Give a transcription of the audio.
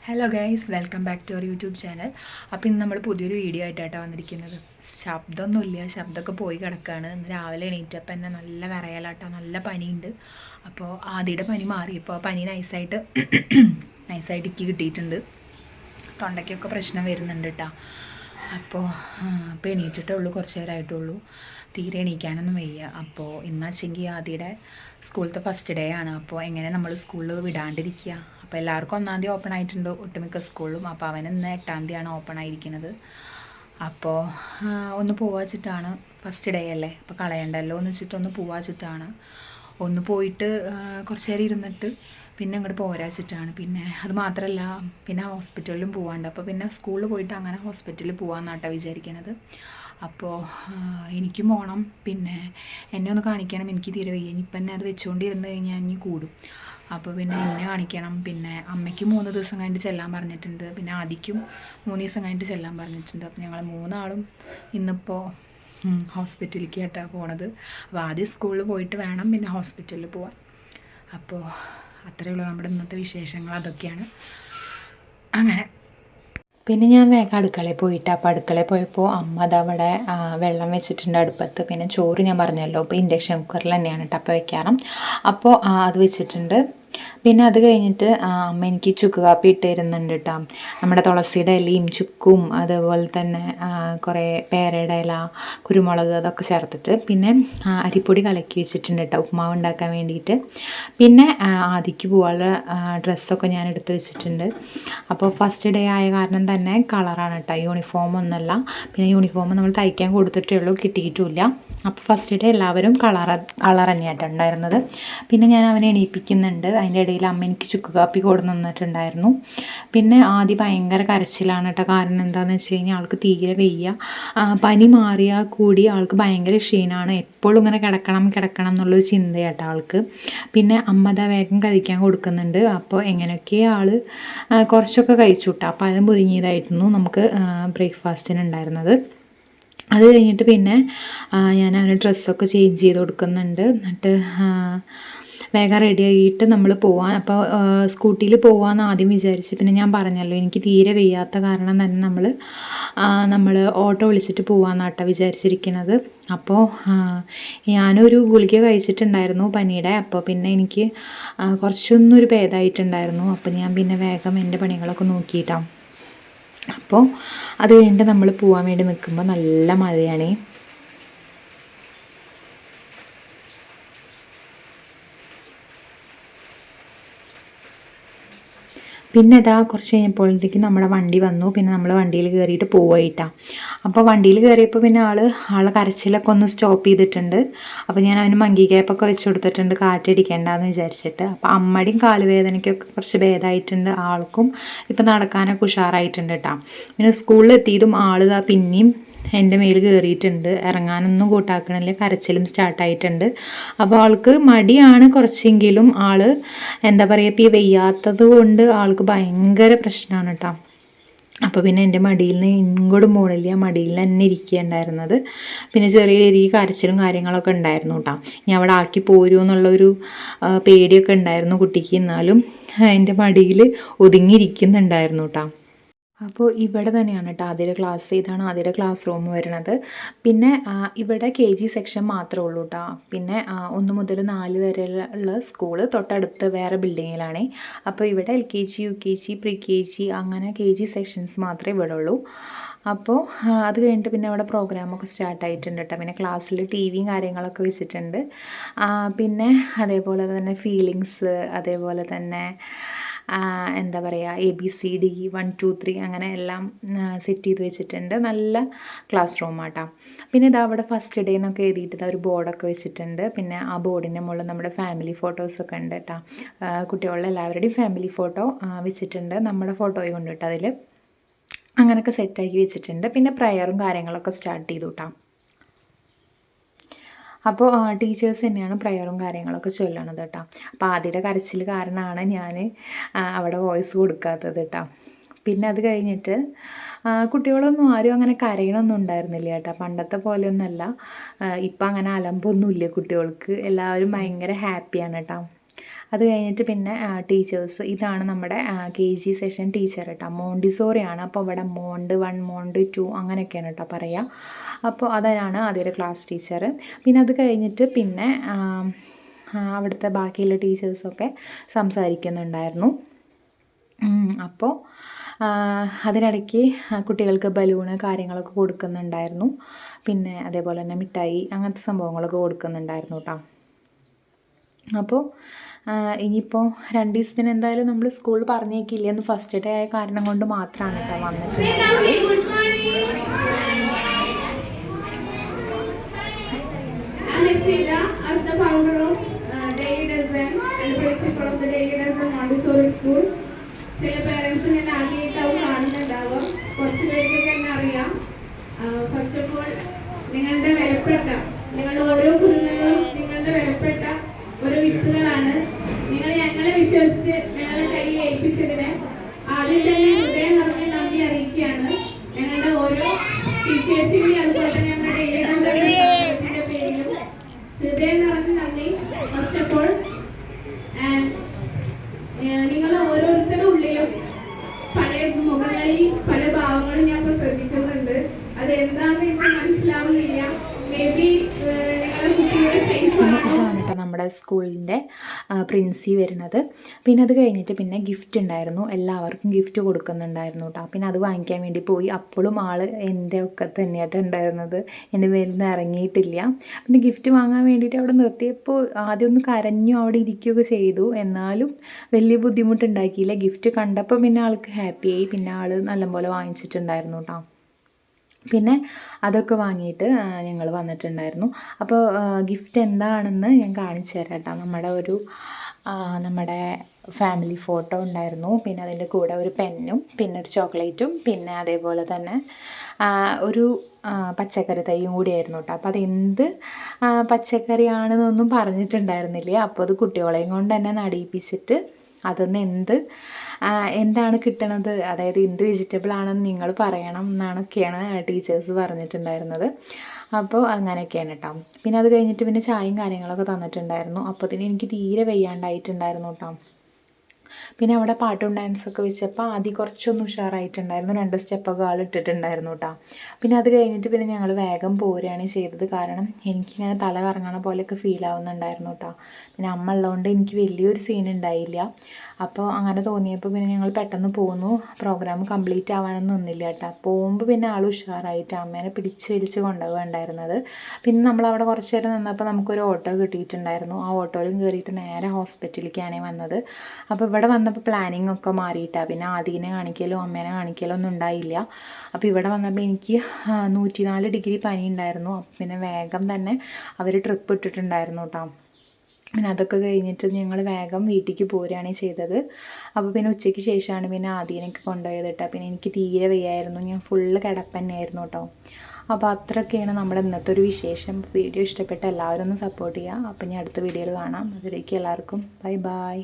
Hello guys, welcome back to our YouTube channel. അപ്പോൾ ഇന്ന് നമ്മൾ പുതിയൊരു വീഡിയോ ആയിട്ടാണ് വന്നിരിക്കുന്നത്. ശബ്ദമൊന്നുമില്ല, ശബ്ദമൊക്കെ പോയി കിടക്കുകയാണ്. ഇന്ന് രാവിലെ എണീറ്റപ്പോൾ തന്നെ നല്ല വിറയലാട്ടോ, നല്ല പനിയുണ്ട്. അപ്പോൾ ആദ്യയുടെ പനി മാറിയപ്പോൾ ആ പനി നൈസായിട്ട് ഇക്ക് കിട്ടിയിട്ടുണ്ട്. തൊണ്ടയ്ക്കൊക്കെ പ്രശ്നം വരുന്നുണ്ട് കേട്ടോ. അപ്പോൾ എണീറ്റിട്ടേ ഉള്ളൂ, കുറച്ച് നേരമായിട്ടുള്ളൂ. തീരെ എണീക്കാനൊന്നും വയ്യ. അപ്പോൾ ഇന്നാച്ചെങ്കിൽ ആദ്യയുടെ സ്കൂളത്തെ ഫസ്റ്റ് ഡേ ആണ്. അപ്പോൾ എങ്ങനെ നമ്മൾ സ്കൂളിൽ വിടാണ്ടിരിക്കുക. അപ്പോൾ എല്ലാവർക്കും 1-ാം തീയതി ഓപ്പൺ ആയിട്ടുണ്ട് ഒട്ടുമിക്ക സ്കൂളിലും. അപ്പോൾ അവൻ ഇന്ന് 8-ാം തീയതിയാണ് ഓപ്പൺ ആയിരിക്കുന്നത്. അപ്പോൾ ഒന്ന് പോവാച്ചിട്ടാണ്, ഫസ്റ്റ് ഡേ അല്ലേ, അപ്പോൾ കളയണ്ടല്ലോ എന്ന് വെച്ചിട്ട് ഒന്ന് പോവാച്ചിട്ടാണ്. ഒന്ന് പോയിട്ട് കുറച്ച് നേരം ഇരുന്നിട്ട് പിന്നെ അങ്ങോട്ട് പോരാച്ചിട്ടാണ്. പിന്നെ അത് മാത്രമല്ല, പിന്നെ ഹോസ്പിറ്റലിലും പോകാണ്ട്. അപ്പോൾ പിന്നെ സ്കൂളിൽ പോയിട്ട് അങ്ങനെ ഹോസ്പിറ്റലിൽ പോകാമെന്നാട്ടോ വിചാരിക്കണത്. അപ്പോൾ എനിക്കും പോകണം, പിന്നെ എന്നെ ഒന്ന് കാണിക്കണം. എനിക്ക് തീരെ വയ്യ. ഇനിയിപ്പം എന്നെ അത് വെച്ചുകൊണ്ടിരുന്ന് കഴിഞ്ഞാൽ ഇനി കൂടും. അപ്പോൾ പിന്നെ എന്നെ കാണിക്കണം. പിന്നെ അമ്മയ്ക്ക് 3 ദിവസം കഴിഞ്ഞിട്ട് ചെല്ലാൻ പറഞ്ഞിട്ടുണ്ട്. പിന്നെ ആദിക്കും 3 ദിവസം കഴിഞ്ഞിട്ട് ചെല്ലാൻ പറഞ്ഞിട്ടുണ്ട്. അപ്പോൾ ഞങ്ങൾ 3 ആളും ഇന്നിപ്പോൾ ഹോസ്പിറ്റലിലേക്ക് ആയിട്ടാണ് പോണത്. അപ്പോൾ ആദ്യം സ്കൂളിൽ പോയിട്ട് വേണം പിന്നെ ഹോസ്പിറ്റലിൽ പോകാൻ. അപ്പോൾ അത്രയേ ഉള്ളൂ നമ്മുടെ ഇന്നത്തെ വിശേഷങ്ങൾ. അതൊക്കെയാണ്. അങ്ങനെ പിന്നെ ഞാൻ വേഗം അടുക്കളയിൽ പോയിട്ട്, അപ്പോൾ അടുക്കളയിൽ പോയപ്പോൾ അമ്മ അതവിടെ വെള്ളം വെച്ചിട്ടുണ്ട് അടുപ്പത്ത്. പിന്നെ ചോറ് ഞാൻ പറഞ്ഞല്ലോ, ഇപ്പോൾ ഇൻഡക്ഷൻ കുക്കറിൽ തന്നെയാണ് കേട്ടോ അപ്പോൾ വെക്കാറ്. അപ്പോൾ അത് വെച്ചിട്ടുണ്ട്. പിന്നെ അത് കഴിഞ്ഞിട്ട് അമ്മ എനിക്ക് ചുക്ക് കാപ്പി ഇട്ട് തരുന്നുണ്ട് കേട്ടോ. നമ്മുടെ തുളസിയുടെ ഇലയും ചുക്കും അതുപോലെ തന്നെ കുറേ പേരയുടെ ഇല, കുരുമുളക് അതൊക്കെ ചേർത്തിട്ട് പിന്നെ അരിപ്പൊടി കലക്കി വെച്ചിട്ടുണ്ട് കേട്ടോ ഉപ്മാവ് ഉണ്ടാക്കാൻ വേണ്ടിയിട്ട്. പിന്നെ ആദിക്ക് പോകാനുള്ള ഡ്രസ്സൊക്കെ ഞാൻ എടുത്ത് വെച്ചിട്ടുണ്ട്. അപ്പോൾ ഫസ്റ്റ് ഡേ ആയ കാരണം തന്നെ കളറാണ് കേട്ടോ, യൂണിഫോം ഒന്നുമല്ല. പിന്നെ യൂണിഫോം നമ്മൾ തയ്ക്കാൻ കൊടുത്തിട്ടേ ഉള്ളൂ, കിട്ടിയിട്ടുമില്ല. അപ്പോൾ ഫസ്റ്റ് ഡേ എല്ലാവരും കളർ തന്നെയായിട്ടാണ് ഉണ്ടായിരുന്നത്. പിന്നെ ഞാൻ അവനെ എണീപ്പിക്കുന്നുണ്ട്. അതിൻ്റെ ഇടയിൽ അമ്മ എനിക്ക് ചുക്ക് കാപ്പി കൊടുന്ന് തന്നിട്ടുണ്ടായിരുന്നു. പിന്നെ ആദ്യം ഭയങ്കര കരച്ചിലാണ് കേട്ടോ. കാരണം എന്താണെന്ന് വെച്ച് കഴിഞ്ഞാൽ ആൾക്ക് തീരെ വയ്യ. പനി മാറിയാൽ കൂടി ആൾക്ക് ഭയങ്കര ക്ഷീണമാണ്. എപ്പോഴും ഇങ്ങനെ കിടക്കണം എന്നുള്ളൊരു ചിന്തയാട്ടോ ആൾക്ക്. പിന്നെ അമ്മ ദാ വേഗം കഴിക്കാൻ കൊടുക്കുന്നുണ്ട്. അപ്പോൾ എങ്ങനെയൊക്കെ ആൾ കുറച്ചൊക്കെ കഴിച്ചു കേട്ടോ. അപ്പോൾ അത് മുരിങ്ങിയതായിരുന്നു നമുക്ക് ബ്രേക്ക്ഫാസ്റ്റിന് ഉണ്ടായിരുന്നത്. അത് കഴിഞ്ഞിട്ട് പിന്നെ ഞാൻ അവന് ഡ്രസ്സൊക്കെ ചേഞ്ച് ചെയ്ത് കൊടുക്കുന്നുണ്ട്. എന്നിട്ട് വേഗം റെഡി ആയിട്ട് നമ്മൾ പോവാൻ, അപ്പോൾ സ്കൂട്ടിയിൽ പോകാമെന്ന് ആദ്യം വിചാരിച്ച്. പിന്നെ ഞാൻ പറഞ്ഞല്ലോ എനിക്ക് തീരെ വയ്യാത്ത കാരണം തന്നെ നമ്മൾ ഓട്ടോ വിളിച്ചിട്ട് പോകാമെന്നാട്ടോ വിചാരിച്ചിരിക്കുന്നത്. അപ്പോൾ ഞാനൊരു ഗുളിക കഴിച്ചിട്ടുണ്ടായിരുന്നു പനിയുടെ. അപ്പോൾ പിന്നെ എനിക്ക് കുറച്ചൊന്നൊരു ഭേദമായിട്ടുണ്ടായിരുന്നു. അപ്പോൾ ഞാൻ പിന്നെ വേഗം എൻ്റെ പണികളൊക്കെ നോക്കിയിട്ടാണ്. അപ്പോൾ അത് കഴിഞ്ഞിട്ട് നമ്മൾ പോകാൻ വേണ്ടി നിൽക്കുമ്പോൾ നല്ല മഴയാണ്. പിന്നെ അതാ കുറച്ച് കഴിഞ്ഞപ്പോഴത്തേക്ക് നമ്മുടെ വണ്ടി വന്നു. പിന്നെ നമ്മൾ വണ്ടിയിൽ കയറിയിട്ട് പോവായിട്ടാണ്. അപ്പോൾ വണ്ടിയിൽ കയറിയപ്പോൾ പിന്നെ ആളെ കരച്ചിലൊക്കെ ഒന്ന് സ്റ്റോപ്പ് ചെയ്തിട്ടുണ്ട്. അപ്പോൾ ഞാൻ അവന് മങ്കി ക്യാപ്പൊക്കെ വെച്ച് കൊടുത്തിട്ടുണ്ട്, കാറ്റടിക്കേണ്ടെന്ന് വിചാരിച്ചിട്ട്. അപ്പോൾ അമ്മയുടെയും കാലുവേദനയ്ക്കൊക്കെ കുറച്ച് ഭേദമായിട്ടുണ്ട്. ആൾക്കും ഇപ്പം നടക്കാനൊക്കെ ഉഷാറായിട്ടുണ്ട് കേട്ടോ. പിന്നെ സ്കൂളിൽ എത്തിയതും ആളിതാ പിന്നെയും എൻ്റെ മേൽ കയറിയിട്ടുണ്ട്. ഇറങ്ങാനൊന്നും കൂട്ടാക്കണില്ല, കരച്ചിലും സ്റ്റാർട്ടായിട്ടുണ്ട്. അപ്പോൾ ആൾക്ക് മടിയാണ് കുറച്ചെങ്കിലും. എന്താ പറയുക, ഇപ്പോൾ ഈ വയ്യാത്തത് കൊണ്ട് ആൾക്ക് ഭയങ്കര പ്രശ്നമാണ് കേട്ടോ. അപ്പോൾ പിന്നെ എൻ്റെ മടിയിൽ നിന്ന് ഇങ്ങോട്ടും പോകണില്ല, മടിയിൽ തന്നെ ഇരിക്കുകയുണ്ടായിരുന്നത്. പിന്നെ ചെറിയ രീതിയിൽ കരച്ചിലും കാര്യങ്ങളൊക്കെ ഉണ്ടായിരുന്നു കേട്ടോ. ഞാൻ അവിടെ ആക്കി പോരുമോ എന്നുള്ളൊരു പേടിയൊക്കെ ഉണ്ടായിരുന്നു കുട്ടിക്ക്. എന്നാലും എൻ്റെ മടിയിൽ ഒതുങ്ങിയിരിക്കുന്നുണ്ടായിരുന്നു കേട്ടോ. അപ്പോൾ ഇവിടെ തന്നെയാണ് കേട്ടോ ആദ്യയുടെ ക്ലാസ്. ഇതാണ് ആദ്യയുടെ ക്ലാസ് റൂം വരുന്നത്. പിന്നെ ഇവിടെ KG സെക്ഷൻ മാത്രമേ ഉള്ളൂ കേട്ടോ. പിന്നെ 1 മുതൽ 4 വരെയുള്ള സ്കൂള് തൊട്ടടുത്ത് വേറെ ബിൽഡിങ്ങിലാണ്. അപ്പോൾ ഇവിടെ LKG UKG pre-KG അങ്ങനെ KG സെക്ഷൻസ് മാത്രമേ ഇവിടെ ഉള്ളൂ. അപ്പോൾ അത് കഴിഞ്ഞിട്ട് പിന്നെ അവിടെ പ്രോഗ്രാമൊക്കെ സ്റ്റാർട്ടായിട്ടുണ്ട് കേട്ടോ. പിന്നെ ക്ലാസ്സിൽ TVയും കാര്യങ്ങളൊക്കെ വെച്ചിട്ടുണ്ട്. പിന്നെ അതേപോലെ തന്നെ ഫീലിങ്സ്, അതേപോലെ തന്നെ എന്താ പറയുക ABCD 1 2 3 അങ്ങനെ എല്ലാം സെറ്റ് ചെയ്ത് വെച്ചിട്ടുണ്ട്. നല്ല ക്ലാസ് റൂമാട്ടോ. പിന്നെ ഇതാ അവിടെ ഫസ്റ്റ് ഡേ എന്നൊക്കെ എഴുതിയിട്ട് ഒരു ബോർഡൊക്കെ വെച്ചിട്ടുണ്ട്. പിന്നെ ആ ബോർഡിൻ്റെ മുകളിൽ നമ്മുടെ ഫാമിലി ഫോട്ടോസൊക്കെ ഉണ്ട് കേട്ടോ. കുട്ടികളുടെ എല്ലാവരുടെയും ഫാമിലി ഫോട്ടോ വെച്ചിട്ടുണ്ട്. നമ്മുടെ ഫോട്ടോയും ഉണ്ട് കേട്ടോ അതിൽ. അങ്ങനെയൊക്കെ സെറ്റാക്കി വെച്ചിട്ടുണ്ട്. പിന്നെ പ്രയറും കാര്യങ്ങളൊക്കെ സ്റ്റാർട്ട് ചെയ്തു കേട്ടോ. അപ്പോൾ ടീച്ചേഴ്സ് തന്നെയാണ് പ്രയറും കാര്യങ്ങളൊക്കെ ചൊല്ലണത് കേട്ടോ. അപ്പോൾ ആദ്യയുടെ കരച്ചിൽ കാരണമാണ് ഞാൻ അവിടെ വോയിസ് കൊടുക്കാത്തത് കേട്ടോ. പിന്നെ അത് കഴിഞ്ഞിട്ട് കുട്ടികളൊന്നും ആരും അങ്ങനെ കരയണമൊന്നും ഉണ്ടായിരുന്നില്ല കേട്ടോ. പണ്ടത്തെ പോലെയൊന്നുമല്ല. ഇപ്പം അങ്ങനെ അലമ്പൊന്നുമില്ല കുട്ടികൾക്ക്. എല്ലാവരും ഭയങ്കര ഹാപ്പിയാണ് കേട്ടോ. അത് കഴിഞ്ഞിട്ട് പിന്നെ ടീച്ചേഴ്സ്, ഇതാണ് നമ്മുടെ KG സെഷൻ ടീച്ചർ കേട്ടോ, മോണ്ടിസോറിയാണ്. അപ്പോൾ ഇവിടെ മോണ്ട് 1 മോണ്ട് 2 അങ്ങനെയൊക്കെയാണ് കേട്ടോ പറയുക. അപ്പോൾ അതാണ് ആദ്യം ക്ലാസ് ടീച്ചർ. പിന്നെ അത് കഴിഞ്ഞിട്ട് പിന്നെ അവിടുത്തെ ബാക്കിയുള്ള ടീച്ചേഴ്സൊക്കെ സംസാരിക്കുന്നുണ്ടായിരുന്നു. അപ്പോൾ അതിനിടയ്ക്ക് കുട്ടികൾക്ക് ബലൂണ് കാര്യങ്ങളൊക്കെ കൊടുക്കുന്നുണ്ടായിരുന്നു. പിന്നെ അതേപോലെ തന്നെ മിഠായി അങ്ങനത്തെ സംഭവങ്ങളൊക്കെ കൊടുക്കുന്നുണ്ടായിരുന്നു കേട്ടോ. അപ്പോൾ ഇനിയിപ്പോൾ 2 ദിവസത്തിന് എന്തായാലും നമ്മൾ സ്കൂളിൽ പറഞ്ഞേക്കില്ല എന്ന് ഫസ്റ്റ് ഡേ ആയ കാരണം കൊണ്ട് മാത്രമാണ് കേട്ടോ വന്നിട്ടുണ്ടായിരുന്നത്. ചില പേരൻസിന് തന്നെ ആദ്യമായിട്ടാവും കാണുന്നുണ്ടാവും, കുറച്ച് പേർക്കൊക്കെ തന്നെ അറിയാം. ഫസ്റ്റ് ഓഫ് ഓൾ നിങ്ങളുടെ വിലപ്പെട്ട, നിങ്ങളുടെ ഓരോ കുഞ്ഞുങ്ങളും നിങ്ങളുടെ വിലപ്പെട്ട ഓരോ വിത്തുകളാണ്. നിങ്ങൾ ഞങ്ങളെ വിശ്വസിച്ച് ഞങ്ങളെ കയ്യിൽ ഏൽപ്പിച്ചതിന് ആദ്യം തന്നെ ഹൃദയം നിറഞ്ഞ നന്ദി അറിയിക്കുകയാണ്. ഞങ്ങളുടെ ഓരോ ടീച്ചേഴ്സിന്റെ അതുപോലെ തന്നെ നമ്മുടെ ഡെയിലി പേരിലും ഹൃദയം നിറഞ്ഞ നന്ദി. ഫസ്റ്റ് ഓഫ് ഓൾ നിങ്ങൾ ഓരോരുത്തരുടെ ഉള്ളിലും പല മുഖങ്ങളിൽ പല ഭാവങ്ങളും ഞാൻ ഇപ്പോൾ ശ്രദ്ധിക്കുന്നുണ്ട്. അത് എന്താണെന്ന് എനിക്ക് മനസ്സിലാവുന്നില്ല. മേ ബി നിങ്ങളുടെ കുട്ടിയുടെ ഇതാണ് കേട്ടോ നമ്മുടെ സ്കൂളിൻ്റെ പ്രിൻസി വരുന്നത്. പിന്നെ അത് കഴിഞ്ഞിട്ട് പിന്നെ ഗിഫ്റ്റ് ഉണ്ടായിരുന്നു, എല്ലാവർക്കും ഗിഫ്റ്റ് കൊടുക്കുന്നുണ്ടായിരുന്നു കേട്ടോ. പിന്നെ അത് വാങ്ങിക്കാൻ വേണ്ടി പോയി. അപ്പോഴും എൻ്റെ ഒക്കെ തന്നെയായിട്ട് ഉണ്ടായിരുന്നത്, എൻ്റെ മേലിൽ നിന്ന് ഇറങ്ങിയിട്ടില്ല. പിന്നെ ഗിഫ്റ്റ് വാങ്ങാൻ വേണ്ടിയിട്ട് അവിടെ നിർത്തിയപ്പോൾ ആദ്യം ഒന്ന് കരഞ്ഞു, അവിടെ ഇരിക്കുകയൊക്കെ ചെയ്തു. എന്നാലും വലിയ ബുദ്ധിമുട്ടുണ്ടാക്കിയില്ല. ഗിഫ്റ്റ് കണ്ടപ്പോൾ പിന്നെ ആൾക്ക് ഹാപ്പിയായി. പിന്നെ ആൾ നല്ലപോലെ വാങ്ങിച്ചിട്ടുണ്ടായിരുന്നു കേട്ടോ. പിന്നെ അതൊക്കെ വാങ്ങിയിട്ട് ഞങ്ങൾ വന്നിട്ടുണ്ടായിരുന്നു. അപ്പോൾ ഗിഫ്റ്റ് എന്താണെന്ന് ഞാൻ കാണിച്ചു തരാം കേട്ടോ. നമ്മുടെ ഫാമിലി ഫോട്ടോ ഉണ്ടായിരുന്നു. പിന്നെ അതിൻ്റെ കൂടെ ഒരു പെന്നും പിന്നെ ഒരു ചോക്ലേറ്റും പിന്നെ അതേപോലെ തന്നെ ഒരു പച്ചക്കറി തൈയും കൂടിയായിരുന്നു കേട്ടോ. അപ്പോൾ അതെന്ത് പച്ചക്കറിയാണെന്നൊന്നും പറഞ്ഞിട്ടുണ്ടായിരുന്നില്ല. അപ്പോൾ അത് കുട്ടികളെയും കൊണ്ട് തന്നെ നടിയിപ്പിച്ചിട്ട് അതൊന്ന് എന്താണ് കിട്ടണത്, അതായത് എന്ത് വെജിറ്റബിൾ ആണെന്ന് നിങ്ങൾ പറയണം എന്നൊക്കെയാണ് ടീച്ചേഴ്സ് പറഞ്ഞിട്ടുണ്ടായിരുന്നത്. അപ്പോൾ അങ്ങനെയൊക്കെയാണ് കേട്ടോ. പിന്നെ അത് കഴിഞ്ഞിട്ട് പിന്നെ ചായയും കാര്യങ്ങളൊക്കെ തന്നിട്ടുണ്ടായിരുന്നു. അപ്പോൾ എനിക്ക് തീരെ വയ്യാണ്ടായിട്ടുണ്ടായിരുന്നു കേട്ടോ. പിന്നെ അവിടെ പാട്ടും ഡാൻസൊക്കെ വെച്ചപ്പോൾ ആദ്യം കുറച്ചൊന്നും ഉഷാറായിട്ടുണ്ടായിരുന്നു. 2 സ്റ്റെപ്പൊക്കെ ആൾ ഇട്ടിട്ടുണ്ടായിരുന്നു കേട്ടോ. പിന്നെ അത് കഴിഞ്ഞിട്ട് പിന്നെ ഞങ്ങൾ വേഗം പോരുകയാണ് ചെയ്തത്. കാരണം എനിക്കിങ്ങനെ തല കറങ്ങണ പോലെയൊക്കെ ഫീൽ ആവുന്നുണ്ടായിരുന്നു കേട്ടോ. പിന്നെ അമ്മ ഉള്ളതുകൊണ്ട് എനിക്ക് വലിയൊരു സീൻ ഉണ്ടായില്ല. അപ്പോൾ അങ്ങനെ തോന്നിയപ്പോൾ പിന്നെ ഞങ്ങൾ പെട്ടെന്ന് പോന്നു. പ്രോഗ്രാം കംപ്ലീറ്റ് ആവാനൊന്നും നിന്നില്ല കേട്ടോ. പോകുമ്പോൾ പിന്നെ ആൾ ഉഷാറായിട്ട് അമ്മേനെ പിടിച്ച് വലിച്ച് കൊണ്ടുപോകുകയുണ്ടായിരുന്നത്. പിന്നെ നമ്മളവിടെ കുറച്ച് നേരം നിന്നപ്പോൾ നമുക്കൊരു ഓട്ടോ കിട്ടിയിട്ടുണ്ടായിരുന്നു. ആ ഓട്ടോയിലും കയറിയിട്ട് നേരെ ഹോസ്പിറ്റലിലേക്കാണ് വന്നത്. അപ്പോൾ ഇവിടെ വന്നപ്പോൾ പ്ലാനിങ് ഒക്കെ മാറിയിട്ടാണ്. പിന്നെ ആദീനെ കാണിക്കലോ അമ്മേനെ കാണിക്കലോ ഒന്നും ഉണ്ടായില്ല. അപ്പോൾ ഇവിടെ വന്നപ്പോൾ എനിക്ക് 104 ഡിഗ്രി പനി ഉണ്ടായിരുന്നു. പിന്നെ വേഗം തന്നെ അവർ ട്രിപ്പ് ഇട്ടിട്ടുണ്ടായിരുന്നു കേട്ടോ. പിന്നെ അതൊക്കെ കഴിഞ്ഞിട്ട് ഞങ്ങൾ വേഗം വീട്ടിലേക്ക് പോരുകയാണ് ചെയ്തത്. അപ്പോൾ പിന്നെ ഉച്ചയ്ക്ക് ശേഷമാണ് പിന്നെ ആദീനൊക്കെ കൊണ്ടുപോയത് കേട്ടോ. പിന്നെ എനിക്ക് തീരെ വയ്യായിരുന്നു, ഞാൻ ഫുള്ള് കിടപ്പന്നെയായിരുന്നു കേട്ടോ. അപ്പോൾ അത്രയൊക്കെയാണ് നമ്മുടെ ഇന്നത്തെ ഒരു വിശേഷം. വീഡിയോ ഇഷ്ടപ്പെട്ട എല്ലാവരും ഒന്ന് സപ്പോർട്ട് ചെയ്യുക. അപ്പോൾ ഞാൻ അടുത്ത വീഡിയോയിൽ കാണാം. അതുവരേക്കും എല്ലാവർക്കും ബൈ.